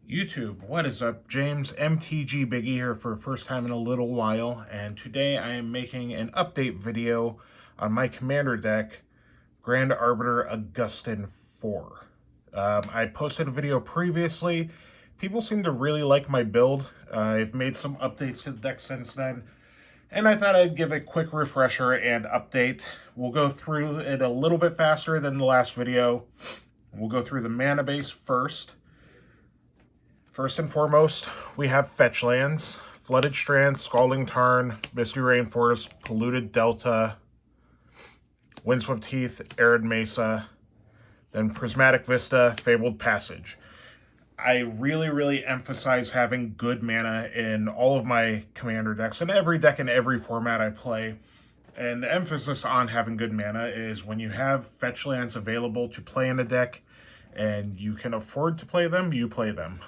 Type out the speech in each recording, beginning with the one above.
YouTube, what is up? James MTG Biggie here for the first time in a little while, and today I am making an update video on my commander deck, Grand Arbiter Augustin IV. I posted a video previously. People seem to really like my build. I've made some updates to the deck since then, and I thought I'd give a quick refresher and update. We'll go through it a little bit faster than the last video. We'll go through the mana base first. First and foremost, we have fetch lands: Flooded Strand, Scalding Tarn, Misty Rainforest, Polluted Delta, Windswept Heath, Arid Mesa, then Prismatic Vista, Fabled Passage. I really emphasize having good mana in all of my commander decks, in every deck in every format I play. And the emphasis on having good mana is when you have fetch lands available to play in a deck and you can afford to play them, you play them.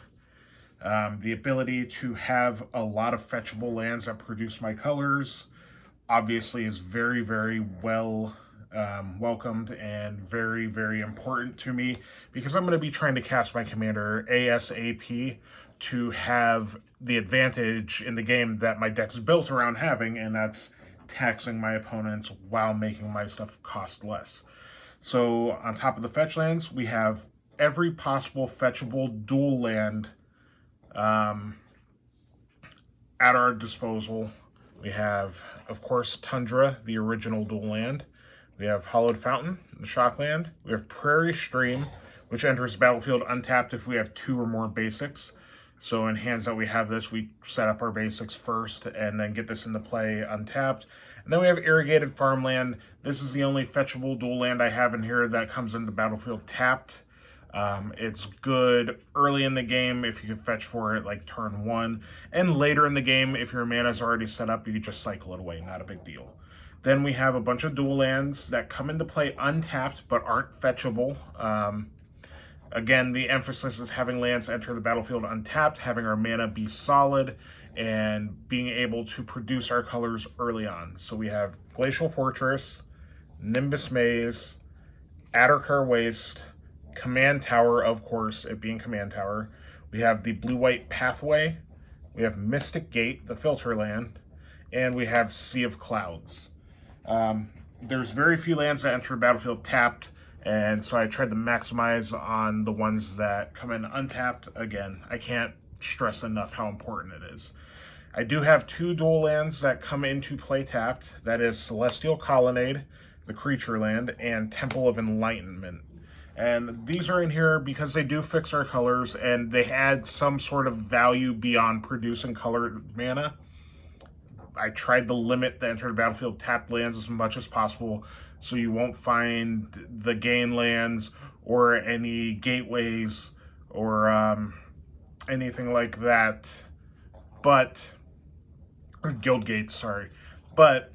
The ability to have a lot of fetchable lands that produce my colors obviously is very well welcomed and very important to me, because I'm going to be trying to cast my commander ASAP to have the advantage in the game that my deck's built around having, and that's taxing my opponents while making my stuff cost less. So on top of the fetch lands, we have every possible fetchable dual land at our disposal. We have, of course, Tundra, the original dual land. We have Hollowed Fountain, the shock land. We have Prairie Stream, which enters the battlefield untapped if we have 2 or more basics. So in hands that we have this, we set up our basics first and then get this into play untapped. And then we have Irrigated Farmland. This is the only fetchable dual land I have in here that comes into the battlefield tapped. It's good early in the game if you can fetch for it, like turn 1, and later in the game if your mana's already set up, you can just cycle it away, not a big deal. Then we have a bunch of dual lands that come into play untapped but aren't fetchable. Again, the emphasis is having lands enter the battlefield untapped, having our mana be solid, and being able to produce our colors early on. So we have Glacial Fortress, Nimbus Maze, Addercar Waste, Command Tower, of course, it being Command Tower. We have the Blue-White Pathway. We have Mystic Gate, the filter land. And we have Sea of Clouds. There's very few lands that enter the battlefield tapped, and so I tried to maximize on the ones that come in untapped. Again, I can't stress enough how important it is. I do have 2 dual lands that come into play tapped. That is Celestial Colonnade, the creature land, and Temple of Enlightenment. And these are in here because they do fix our colors and they add some sort of value beyond producing colored mana. I tried to limit the enter the battlefield tapped lands as much as possible so you won't find the gain lands or any gateways or anything like that. But, or guild gates, sorry. But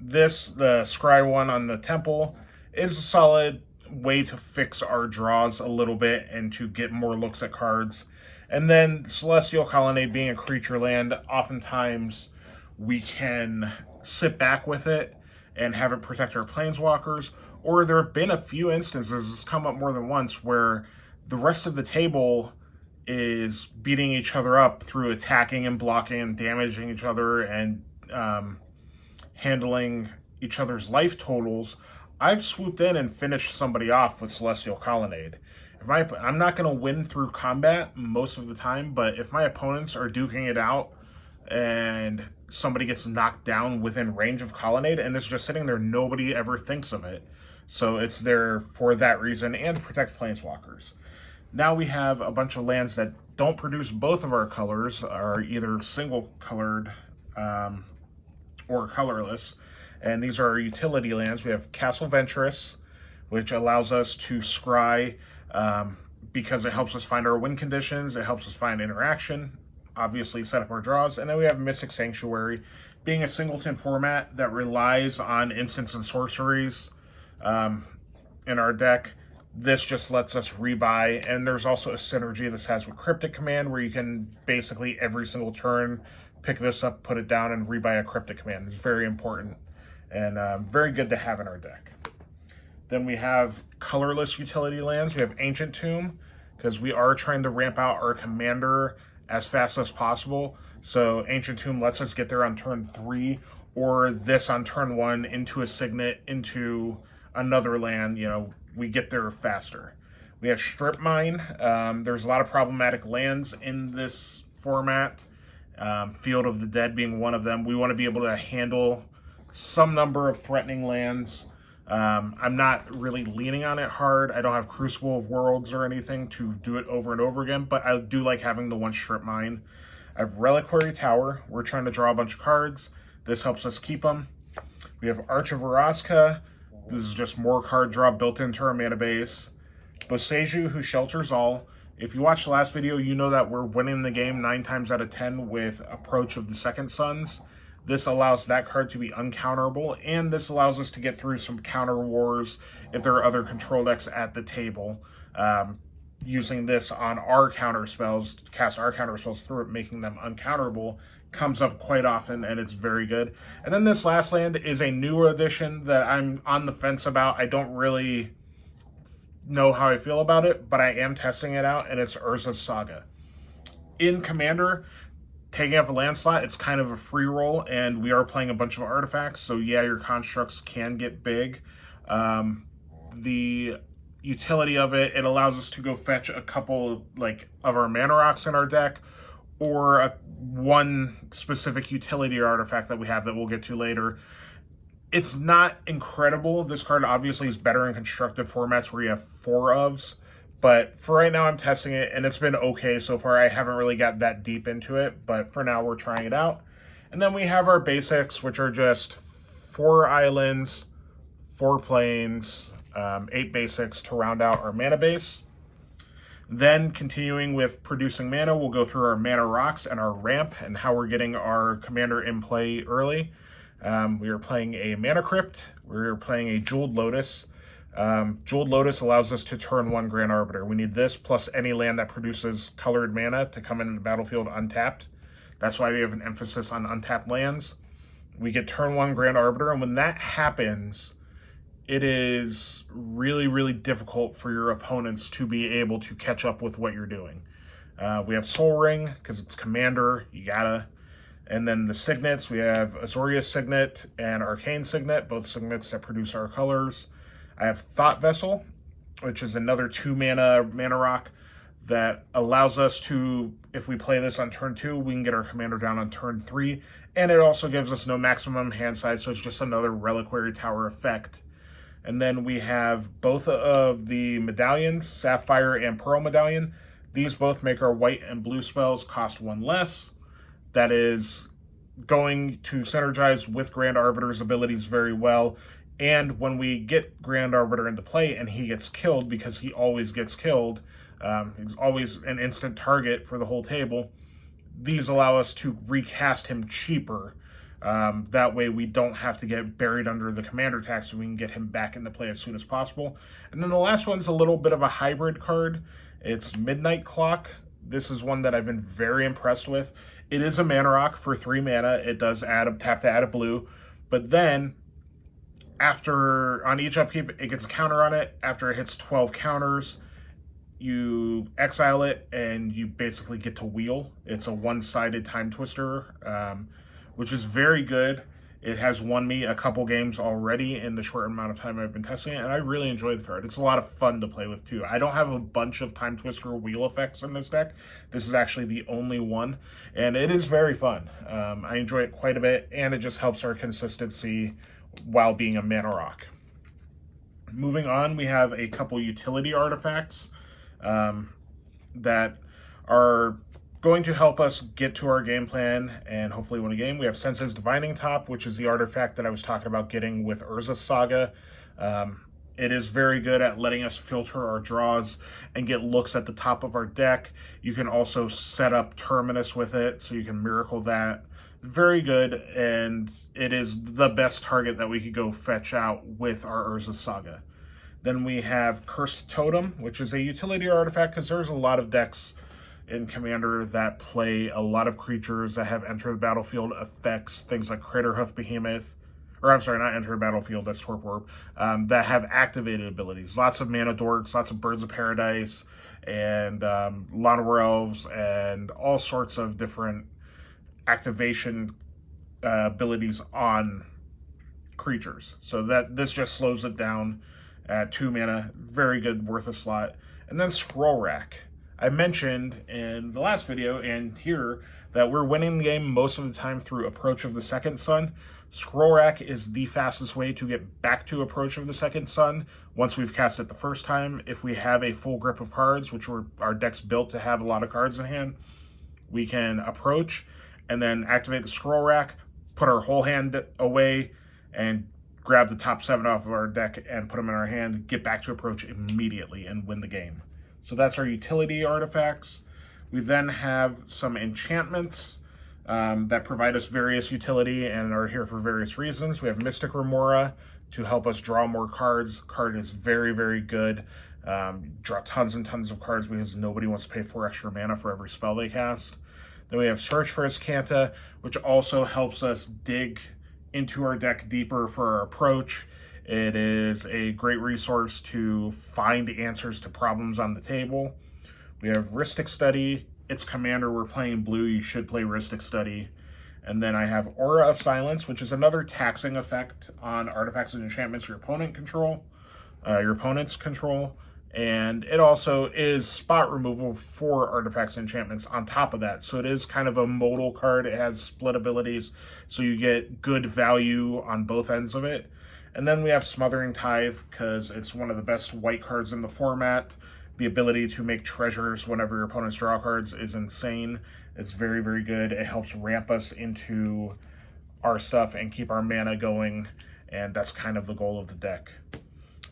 this, the scry one on the temple, is a solid way to fix our draws a little bit and to get more looks at cards. And then Celestial Colonnade being a creature land, oftentimes we can sit back with it and have it protect our planeswalkers. Or there have been a few instances, it's come up more than once, where the rest of the table is beating each other up through attacking and blocking and damaging each other and handling each other's life totals. I've swooped in and finished somebody off with Celestial Colonnade. I'm not going to win through combat most of the time, but if my opponents are duking it out and somebody gets knocked down within range of Colonnade and it's just sitting there, nobody ever thinks of it. So it's there for that reason and to protect planeswalkers. Now we have a bunch of lands that don't produce both of our colors, are either single colored or colorless. And these are our utility lands. We have Castle Venturous, which allows us to scry because it helps us find our win conditions. It helps us find interaction, obviously set up our draws. And then we have Mystic Sanctuary, being a singleton format that relies on instants and sorceries in our deck. This just lets us rebuy. And there's also a synergy this has with Cryptic Command, where you can basically every single turn pick this up, put it down, and rebuy a Cryptic Command. It's very important and very good to have in our deck. Then we have colorless utility lands. We have Ancient Tomb, because we are trying to ramp out our commander as fast as possible. So Ancient Tomb lets us get there on turn 3, or this on turn 1 into a Signet, into another land. You know, we get there faster. We have Strip Mine. There's a lot of problematic lands in this format. Field of the Dead being one of them. We want to be able to handle some number of threatening lands. I'm not really leaning on it hard. I don't have Crucible of Worlds or anything to do it over and over again, but I do like having the one Strip Mine. I have Reliquary Tower. We're trying to draw a bunch of cards. This helps us keep them. We have Arch of Orazca. This is just more card draw built into our mana base. Boseiju, who shelters all. If you watched the last video, you know that we're winning the game 9 times out of 10 with Approach of the Second Sons. This allows that card to be uncounterable, and this allows us to get through some counter wars if there are other control decks at the table. Using this on our counter spells, to cast our counter spells through it, making them uncounterable, comes up quite often, and it's very good. And then this last land is a newer addition that I'm on the fence about. I don't really know how I feel about it, but I am testing it out, and it's Urza's Saga. In Commander, taking up a land slot, it's kind of a free roll, and we are playing a bunch of artifacts, so yeah, your constructs can get big. The utility of it allows us to go fetch a couple of our mana rocks in our deck, or one specific utility artifact that we have that we'll get to later. It's not incredible. This card obviously is better in constructed formats where you have 4 ofs, but for right now I'm testing it, and it's been okay so far. I haven't really got that deep into it, but for now we're trying it out. And then we have our basics, which are just 4 islands, 4 plains, 8 basics to round out our mana base. Then continuing with producing mana, we'll go through our mana rocks and our ramp and how we're getting our commander in play early. We are playing a Mana Crypt. We're playing a Jeweled Lotus. Jeweled Lotus allows us to turn 1 Grand Arbiter. We need this plus any land that produces colored mana to come into the battlefield untapped. That's why we have an emphasis on untapped lands. We get turn 1 Grand Arbiter, and when that happens, it is really, really difficult for your opponents to be able to catch up with what you're doing. We have Soul Ring, because it's Commander, you gotta. And then the Signets, we have Azoria Signet and Arcane Signet, both Signets that produce our colors. I have Thought Vessel, which is another 2 mana rock that allows us to, if we play this on turn 2, we can get our commander down on turn 3. And it also gives us no maximum hand size, so it's just another Reliquary Tower effect. And then we have both of the medallions, Sapphire and Pearl Medallion. These both make our white and blue spells cost 1 less. That is going to synergize with Grand Arbiter's abilities very well. And when we get Grand Arbiter into play and he gets killed, because he always gets killed, he's always an instant target for the whole table, these allow us to recast him cheaper. That way we don't have to get buried under the commander tax, so we can get him back into play as soon as possible. And then the last one's a little bit of a hybrid card. It's Midnight Clock. This is one that I've been very impressed with. It is a mana rock for 3 mana. It does tap to add a blue. But then, on each upkeep, it gets a counter on it. After it hits 12 counters, you exile it, and you basically get to wheel. It's a one-sided Time Twister, which is very good. It has won me a couple games already in the short amount of time I've been testing it, and I really enjoy the card. It's a lot of fun to play with, too. I don't have a bunch of Time Twister wheel effects in this deck. This is actually the only one, and it is very fun. I enjoy it quite a bit, and it just helps our consistency while being a mana rock. Moving on, we have a couple utility artifacts that are going to help us get to our game plan and hopefully win a game. We have Sense's Divining Top, which is the artifact that I was talking about getting with Urza's Saga. It is very good at letting us filter our draws and get looks at the top of our deck. You can also set up Terminus with it, so you can miracle that. Very good, and it is the best target that we could go fetch out with our Urza's Saga. Then we have Cursed Totem, which is a utility artifact, because there's a lot of decks in Commander that play a lot of creatures that have enter the battlefield effects, things like Craterhoof Behemoth, or I'm sorry, not enter a battlefield, that's Torpor, that have activated abilities. Lots of Mana Dorks, lots of Birds of Paradise, and Llanowar Elves, and all sorts of different activation abilities on creatures. So that this just slows it down at 2 mana. Very good, worth a slot. And then Scroll Rack. I mentioned in the last video and here that we're winning the game most of the time through Approach of the Second Sun. Scroll Rack is the fastest way to get back to Approach of the Second Sun once we've cast it the first time. If we have a full grip of cards, which our deck's built to have a lot of cards in hand, we can approach and then activate the Scroll Rack, put our whole hand away, and grab the top 7 off of our deck and put them in our hand, get back to Approach immediately, and win the game. So that's our utility artifacts. We then have some enchantments that provide us various utility and are here for various reasons. We have Mystic Remora to help us draw more cards. Card is very, very good. Draw tons and tons of cards because nobody wants to pay 4 extra mana for every spell they cast. Then we have Search for Azcanta, which also helps us dig into our deck deeper for our approach. It is a great resource to find answers to problems on the table. We have Rhystic Study. It's commander. We're playing blue. You should play Rhystic Study. And then I have Aura of Silence, which is another taxing effect on artifacts and enchantments your opponents control. And it also is spot removal for artifacts and enchantments on top of that. So it is kind of a modal card. It has split abilities, so you get good value on both ends of it. And then we have Smothering Tithe, because it's one of the best white cards in the format. The ability to make treasures whenever your opponents draw cards is insane. It's very, very good. It helps ramp us into our stuff and keep our mana going, and that's kind of the goal of the deck.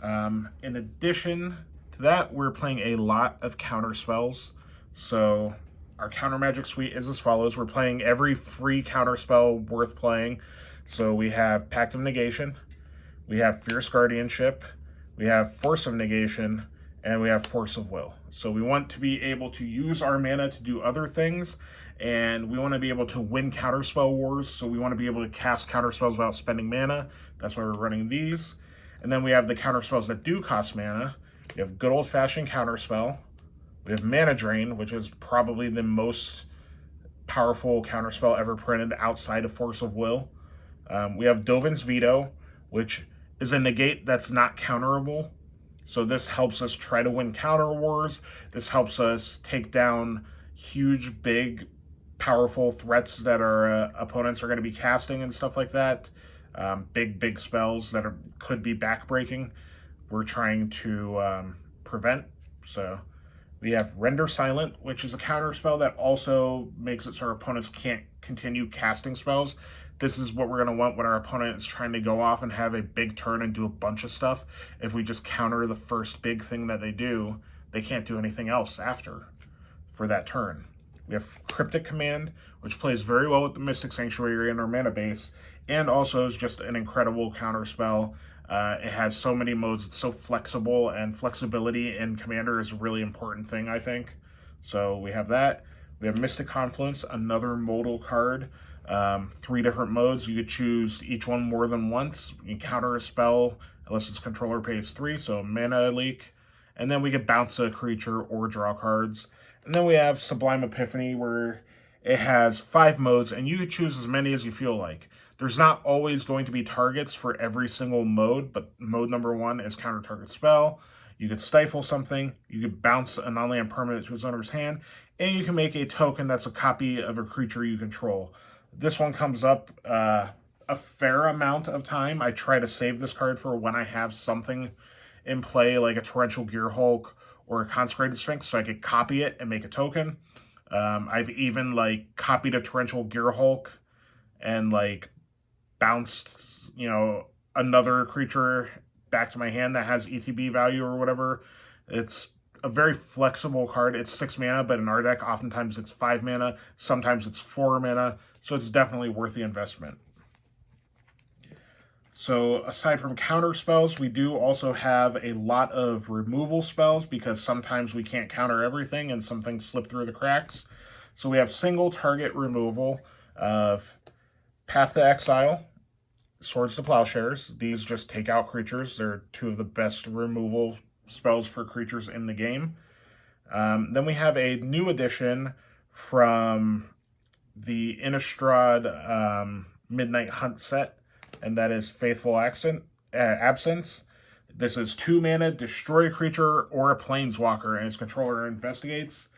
In addition to that, we're playing a lot of counter spells. So our counter magic suite is as follows. We're playing every free counter spell worth playing. So we have Pact of Negation, we have Fierce Guardianship, we have Force of Negation, and we have Force of Will. So we want to be able to use our mana to do other things, and we want to be able to win counterspell wars, so we want to be able to cast counterspells without spending mana. That's why we're running these. And then we have the counterspells that do cost mana. We have Good Old Fashioned Counterspell. We have Mana Drain, which is probably the most powerful counterspell ever printed outside of Force of Will. We have Dovin's Veto, which is a negate that's not counterable. So this helps us try to win counter wars. This helps us take down huge, big, powerful threats that our opponents are going to be casting and stuff like that. Big spells that could be backbreaking. We're trying to prevent. So we have Render Silent, which is a counter spell that also makes it so our opponents can't continue casting spells. This is what we're going to want when our opponent is trying to go off and have a big turn and do a bunch of stuff. If we just counter the first big thing that they do, they can't do anything else after for that turn. We have Cryptic Command, which plays very well with the Mystic Sanctuary in our mana base, and also is just an incredible counter spell. It has so many modes, it's so flexible, and flexibility in Commander is a really important thing, I think. So we have that. We have Mystic Confluence, another modal card. 3 different modes. You could choose each one more than once. You can counter a spell unless its controller pays 3, so mana leak. And then we could bounce a creature or draw cards. And then we have Sublime Epiphany, where it has 5 modes, and you could choose as many as you feel like. There's not always going to be targets for every single mode, but mode number 1 is counter target spell. You could stifle something, you could bounce a non-land permanent to its owner's hand, and you can make a token that's a copy of a creature you control. This one comes up a fair amount of time. I try to save this card for when I have something in play, like a Torrential Gearhulk or a Consecrated Sphinx, so I could copy it and make a token. I've even copied a Torrential Gearhulk and bounced, another creature back to my hand that has ETB value or whatever. It's a very flexible card. It's 6 mana, but in our deck, oftentimes it's 5 mana. Sometimes it's 4 mana, so it's definitely worth the investment. So aside from counter spells, we do also have a lot of removal spells because sometimes we can't counter everything and some things slip through the cracks. So we have single target removal of Path to Exile, Swords to Plowshares. These just take out creatures. They're two of the best removal spells for creatures in the game. Then we have a new addition from the Innistrad Midnight Hunt set, and that is Faithful Absence. This is 2 mana, destroy a creature or a planeswalker, and its controller investigates.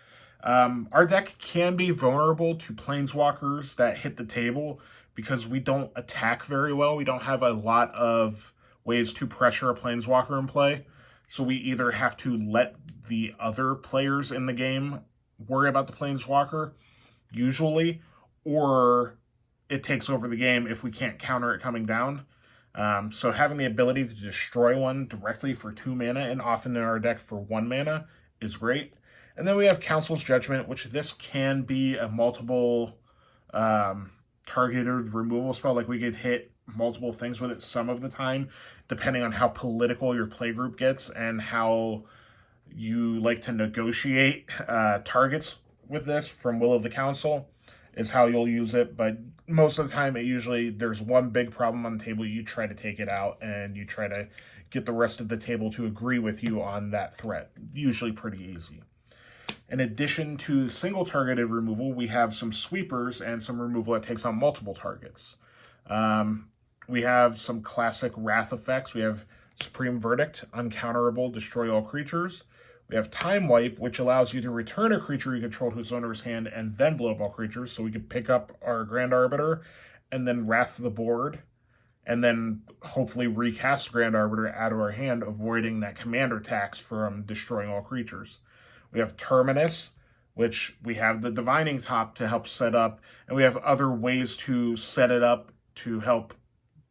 Our deck can be vulnerable to planeswalkers that hit the table because we don't attack very well. We don't have a lot of ways to pressure a planeswalker in play. So we either have to let the other players in the game worry about the planeswalker, usually, or it takes over the game if we can't counter it coming down. So having the ability to destroy one directly for 2 mana, and often in our deck for 1 mana, is great. And then we have Council's Judgment, which this can be a multiple targeted removal spell. Like, we could hit multiple things with it some of the time, depending on how political your playgroup gets and how you like to negotiate targets with this from Will of the Council is how you'll use it. But most of the time, there's one big problem on the table. You try to take it out, and you try to get the rest of the table to agree with you on that threat. Usually pretty easy. In addition to single targeted removal, we have some sweepers and some removal that takes on multiple targets. We have some classic Wrath effects. We have Supreme Verdict, uncounterable, destroy all creatures. We have Time Wipe, which allows you to return a creature you control to its owner's hand and then blow up all creatures. So we can pick up our Grand Arbiter and then Wrath the board, and then hopefully recast Grand Arbiter out of our hand, avoiding that commander tax from destroying all creatures. We have Terminus, which we have the Divining Top to help set up, and we have other ways to set it up to help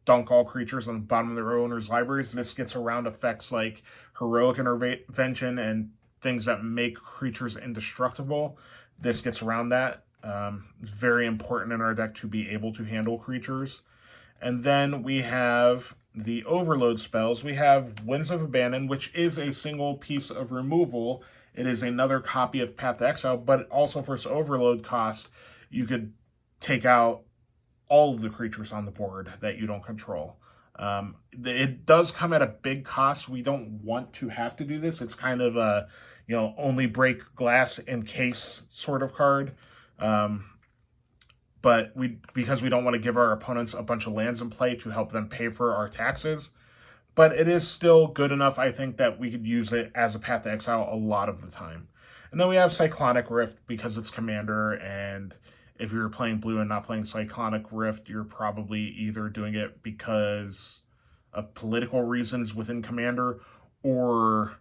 dunk all creatures on the bottom of their owner's libraries. This gets around effects like Heroic Intervention and things that make creatures indestructible. This gets around that. It's very important in our deck to be able to handle creatures. And then we have the Overload spells. We have Winds of Abandon, which is a single piece of removal. It is another copy of Path to Exile, but also for its overload cost, you could take out all of the creatures on the board that you don't control. It does come at a big cost. We don't want to have to do this. It's kind of a, only break glass in case sort of card. But because we don't want to give our opponents a bunch of lands in play to help them pay for our taxes. But it is still good enough, I think, that we could use it as a Path to Exile a lot of the time. And then we have Cyclonic Rift because it's Commander, and if you're playing blue and not playing Cyclonic Rift, you're probably either doing it because of political reasons within Commander, or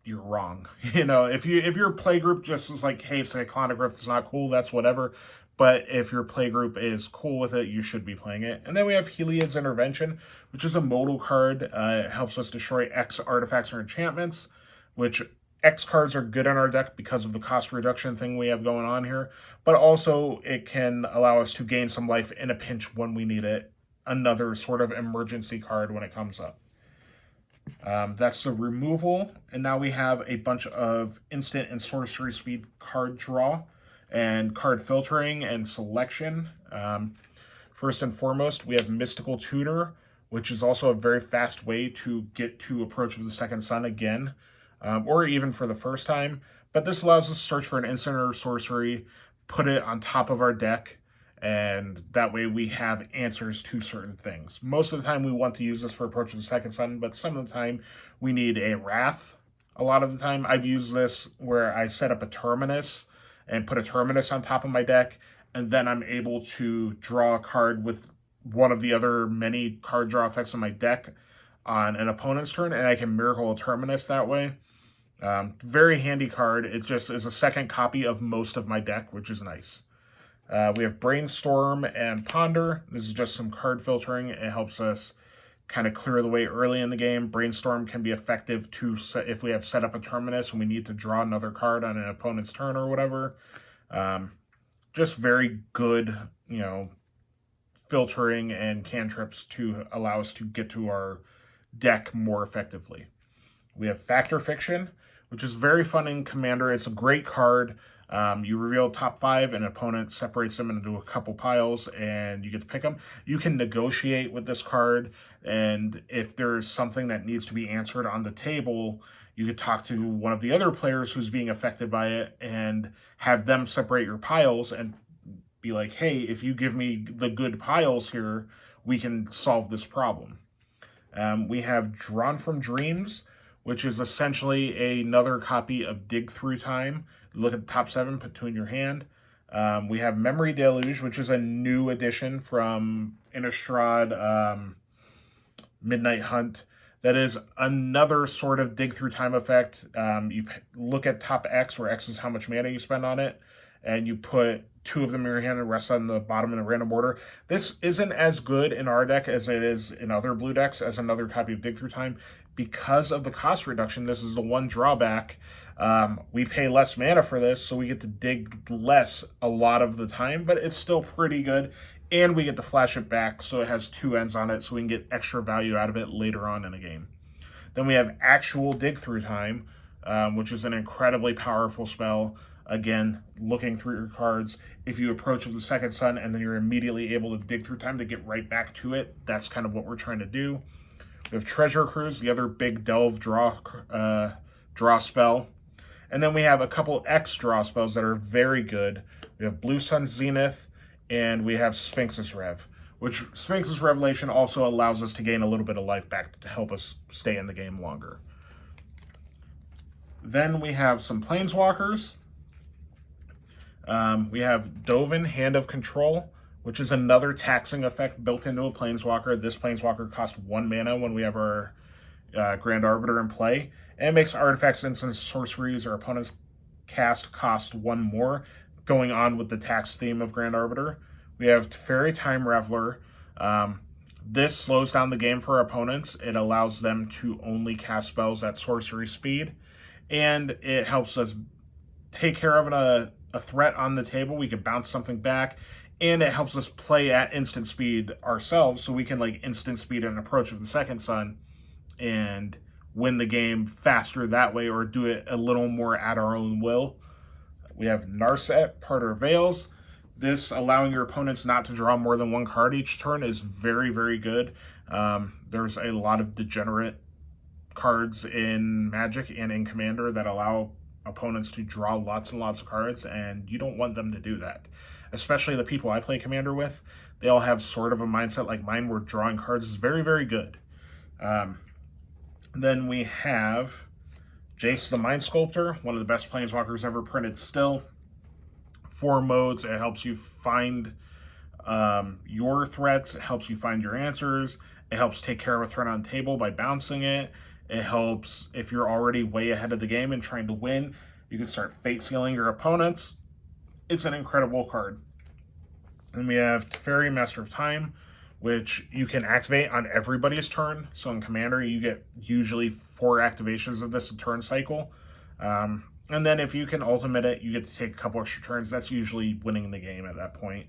you're wrong. If your playgroup just is like, hey, Cyclonic Rift is not cool, that's whatever. But if your playgroup is cool with it, you should be playing it. And then we have Heliod's Intervention, which is a modal card. It helps us destroy X artifacts or enchantments, which X cards are good in our deck because of the cost reduction thing we have going on here. But also, it can allow us to gain some life in a pinch when we need it. Another sort of emergency card when it comes up. That's the removal. And now we have a bunch of instant and sorcery speed card draw and card filtering and selection. First and foremost, we have Mystical Tutor, which is also a very fast way to get to Approach of the Second Sun again, or even for the first time. But this allows us to search for an instant or sorcery, put it on top of our deck, and that way we have answers to certain things. Most of the time we want to use this for Approach of the Second Sun, but some of the time we need a Wrath. A lot of the time I've used this where I set up a Terminus and put a Terminus on top of my deck, and then I'm able to draw a card with one of the other many card draw effects on my deck on an opponent's turn, and I can Miracle a Terminus that way. Very handy card. It just is a second copy of most of my deck, which is nice. We have Brainstorm and Ponder. This is just some card filtering. It helps us kind of clear the way early in the game. Brainstorm can be effective if we have set up a Terminus and we need to draw another card on an opponent's turn or whatever. Just very good, filtering and cantrips to allow us to get to our deck more effectively. We have Fact or Fiction, which is very fun in Commander. It's a great card. You reveal top 5, and an opponent separates them into a couple piles, and you get to pick them. You can negotiate with this card, and if there's something that needs to be answered on the table, you could talk to one of the other players who's being affected by it and have them separate your piles and be like, hey, if you give me the good piles here, we can solve this problem. We have Drawn from Dreams, which is essentially another copy of Dig Through Time. Look at the top 7, put 2 in your hand. We have Memory Deluge, which is a new addition from Innistrad Midnight Hunt. That is another sort of dig through time effect. You look at top X, where X is how much mana you spend on it, and you put 2 of them in your hand and rest on the bottom in a random order. This isn't as good in our deck as it is in other blue decks as another copy of Dig Through Time. Because of the cost reduction, this is the one drawback. We pay less mana for this, so we get to dig less a lot of the time, but it's still pretty good. And we get to flash it back, so it has 2 ends on it, so we can get extra value out of it later on in a game. Then we have Actual Dig Through Time, which is an incredibly powerful spell. Again, looking through your cards, if you approach with the second sun and then you're immediately able to dig through time to get right back to it, that's kind of what we're trying to do. We have Treasure Cruise, the other big delve draw spell. And then we have a couple X draw spells that are very good. We have Blue Sun Zenith, and we have Sphinx's Rev, which Sphinx's Revelation also allows us to gain a little bit of life back to help us stay in the game longer. Then we have some Planeswalkers. We have Dovin, Hand of Control, which is another taxing effect built into a Planeswalker. This Planeswalker costs 1 mana when we have our Grand Arbiter in play, and it makes artifacts, instants, sorceries, or opponents cast cost 1 more, going on with the tax theme of Grand Arbiter. We have Teferi Time Reveler. This slows down the game for our opponents. It allows them to only cast spells at sorcery speed, and it helps us take care of a threat on the table. We can bounce something back, and it helps us play at instant speed ourselves, so we can like instant speed an approach of the second sun and win the game faster that way, or do it a little more at our own will. We have Narset, Parter Veils. This, allowing your opponents not to draw more than 1 card each turn, is very, very good. There's a lot of degenerate cards in Magic and in Commander that allow opponents to draw lots and lots of cards, and you don't want them to do that. Especially the people I play Commander with. They all have sort of a mindset like mine, where drawing cards is very, very good. Then we have Jace the Mind Sculptor, one of the best Planeswalkers ever printed still. 4 modes. It helps you find your threats. It helps you find your answers. It helps take care of a threat on the table by bouncing it. It helps if you're already way ahead of the game and trying to win. You can start fate sealing your opponents. It's an incredible card. And we have Teferi, Master of Time, which you can activate on everybody's turn. So in Commander, you get usually 4 activations of this a turn cycle. And then if you can ultimate it, you get to take a couple extra turns. That's usually winning the game at that point.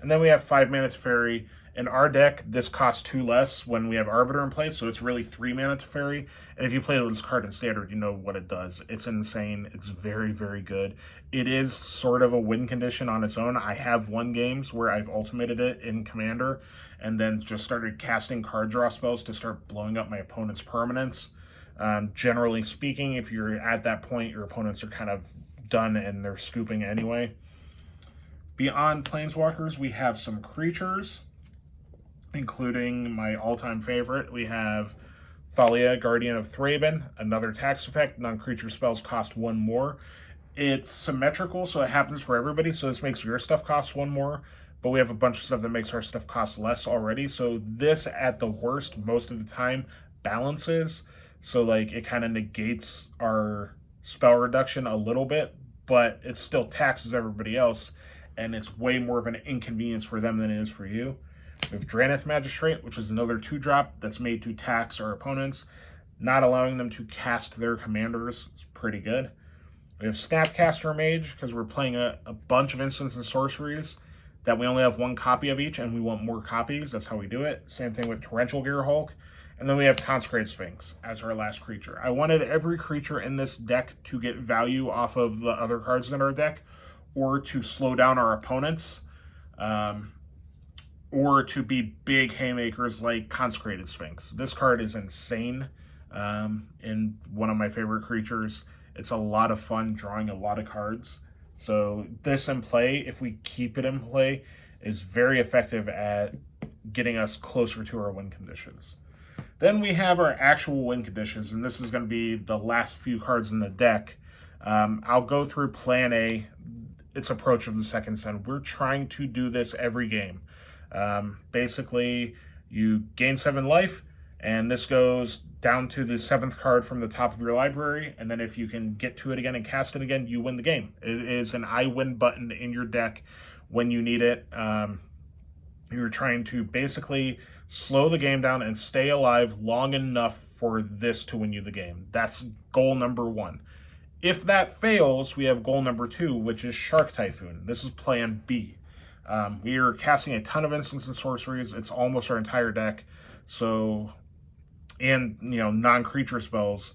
And then we have 5 mana Teferi. In our deck, this costs 2 less when we have Arbiter in play, so it's really 3 mana Teferi. And if you play this card in Standard, you know what it does. It's insane. It's very, very good. It is sort of a win condition on its own. I have won games where I've ultimated it in Commander and then just started casting card draw spells to start blowing up my opponent's permanents. Generally speaking, if you're at that point, your opponents are kind of done and they're scooping anyway. Beyond Planeswalkers, we have some creatures, including my all-time favorite. We have Thalia, Guardian of Thraben, another tax effect. Non-creature spells cost 1 more. It's symmetrical, so it happens for everybody, so this makes your stuff cost 1 more, but we have a bunch of stuff that makes our stuff cost less already, so this, at the worst, most of the time, balances. So, like, it kind of negates our spell reduction a little bit, but it still taxes everybody else, and it's way more of an inconvenience for them than it is for you. We have Drannith Magistrate, which is another 2-drop that's made to tax our opponents, not allowing them to cast their commanders. It's pretty good. We have Snapcaster Mage, because we're playing a bunch of instants and sorceries that we only have 1 copy of each, and we want more copies. That's how we do it. Same thing with Torrential Gear Hulk. And then we have Consecrated Sphinx as our last creature. I wanted every creature in this deck to get value off of the other cards in our deck, or to slow down our opponents, or to be big haymakers like Consecrated Sphinx. This card is insane, and one of my favorite creatures. It's a lot of fun drawing a lot of cards. So this in play, if we keep it in play, is very effective at getting us closer to our win conditions. Then we have our actual win conditions, and this is going to be the last few cards in the deck. I'll go through Plan A, its Approach of the Second Sun. We're trying to do this every game. Basically, you gain 7 life, and this goes down to the 7th card from the top of your library, and then if you can get to it again and cast it again, you win the game. It is an I win button in your deck when you need it. You're trying to basically slow the game down and stay alive long enough for this to win you the game. That's goal number 1. If that fails, we have goal number 2, which is Shark Typhoon. This is Plan B. We are casting a ton of instants and sorceries. It's almost our entire deck. So, and, non-creature spells.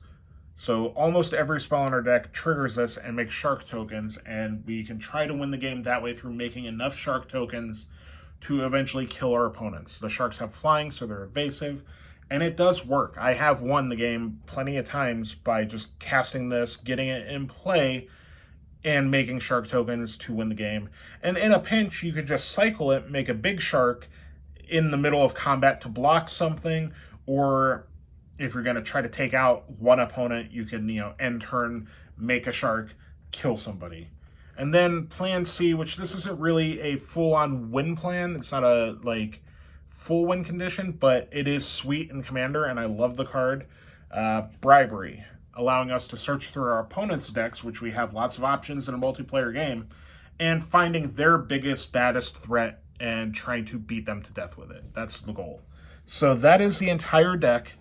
So almost every spell on our deck triggers this and makes shark tokens, and we can try to win the game that way through making enough shark tokens to eventually kill our opponents. The sharks have flying, so they're evasive, and it does work. I have won the game plenty of times by just casting this, getting it in play, and making shark tokens to win the game. And in a pinch, you could just cycle it, make a big shark in the middle of combat to block something, or if you're going to try to take out one opponent, you can, end turn, make a shark, kill somebody. And then Plan C, which this isn't really a full-on win plan. It's not a, full win condition, but it is sweet in Commander, and I love the card. Bribery, allowing us to search through our opponent's decks, which we have lots of options in a multiplayer game, and finding their biggest, baddest threat and trying to beat them to death with it. That's the goal. So that is the entire deck.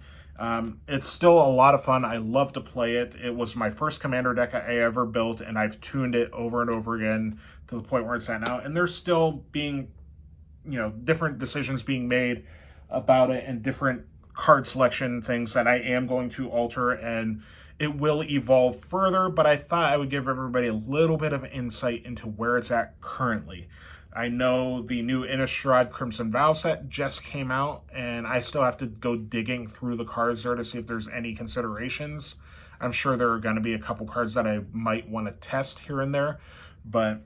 It's still a lot of fun. I love to play it. It was my first Commander deck I ever built, and I've tuned it over and over again to the point where it's at now. And there's still being, different decisions being made about it and different card selection things that I am going to alter, and it will evolve further, but I thought I would give everybody a little bit of insight into where it's at currently. I know the new Innistrad Crimson Vow set just came out, and I still have to go digging through the cards there to see if there's any considerations. I'm sure there are going to be a couple cards that I might want to test here and there, but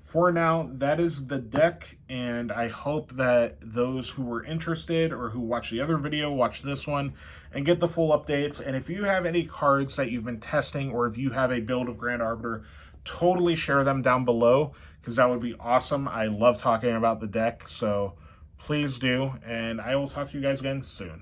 for now, that is the deck, and I hope that those who were interested or who watched the other video watch this one and get the full updates. And if you have any cards that you've been testing, or if you have a build of Grand Arbiter, totally share them down below, because that would be awesome. I love talking about the deck, so please do, and I will talk to you guys again soon.